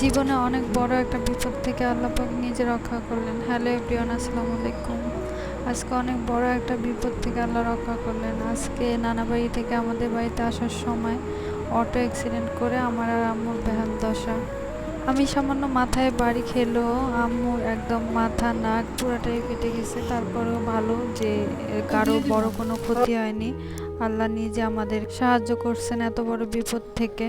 জীবনে অনেক বড় একটা বিপদ থেকে আল্লাহ পাক নিজে রক্ষা করলেন। হ্যালো এভরিওয়ান, আসসালামু আলাইকুম। আজকে অনেক বড় একটা বিপদ থেকে আল্লাহ রক্ষা করলেন। আজকে নানা বাড়ি থেকে আমাদের বাড়িতে আসার সময় অটো অ্যাক্সিডেন্ট করে আমার আর আম্মুর বেহাল দশা। আমি সামান্য মাথায় বাড়ি খেলেও আম্মুর একদম মাথা নাক পুরাটাই ফেটে গেছে। তারপরেও ভালো যে কারো বড় কোনো ক্ষতি হয়নি। আল্লাহ নিজে আমাদের সাহায্য করছেন এত বড় বিপদ থেকে।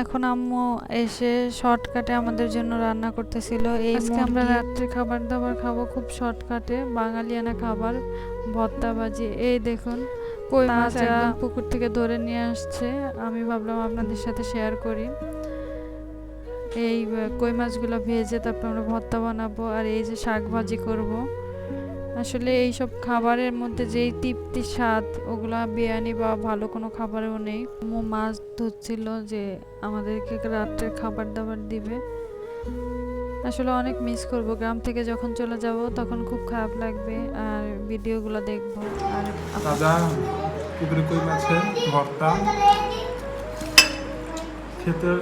এখন আম্মু এসে শর্টকাটে আমাদের জন্য রান্না করতেছিল। এই আজকে আমরা রাত্রে খাবার দাবার খাবো খুব শর্টকাটে, বাঙালিয়ানা খাবার, ভর্তা ভাজি। এই দেখুন কই মাছ একদম পুকুর থেকে ধরে নিয়ে আসছে। আমি ভাবলাম আপনাদের সাথে শেয়ার করি। এই কই মাছগুলো ভেজে তারপর আমরা ভর্তা বানাবো, আর এই যে শাক ভাজি করবো। আসলে এইসব খাবারের মধ্যে যেই তৃপ্তি স্বাদ ওগুলা বিরিয়ানি বা ভালো কোনো খাবারেও নেই। মাছ ধরছিল যে আমাদেরকে রাত্রের খাবার দাবার দিবে। আসলে অনেক মিস করব, গ্রাম থেকে যখন চলে যাব তখন খুব খারাপ লাগবে আর ভিডিওগুলো দেখবো। আর তাজা পুকুরে কই মাছের ভর্তা, খেতে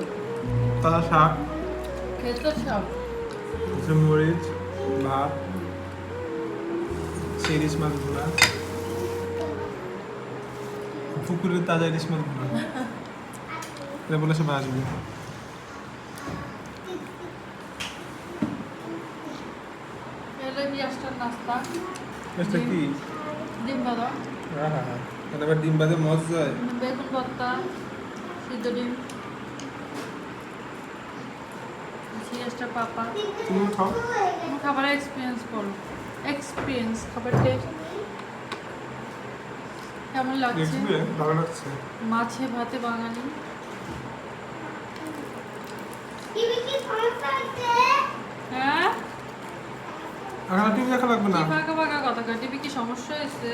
তাজা শাক, মরিচ, ভাত, ইলিশ মাছ ভুনা, পুকুরের তাজা ইলিশ মাছ ভুনা। এটা বলে সবাই আসবে। এটা কি? ডিম ভাজা, হ্যাঁ হ্যাঁ হ্যাঁ, এটা আবার ডিম ভাজা মজা হয়। বেগুন ভর্তা, সিদ্ধ ডিম, সিরিয়াসটা পাপা। তুমি খাও। তোমার খাবারের এক্সপিরিয়েন্স বলো। খাবার টেস্ট কেমন লাগছে? এক্সপিরিয়েন্স ভালো লাগছে। মাছে ভাতে বাঙালি। হ্যাঁ, এখন টিভি দেখা লাগবে না। ফাঁকা ফাঁকা কথা কয়, টিভি কি সমস্যা হয়েছে?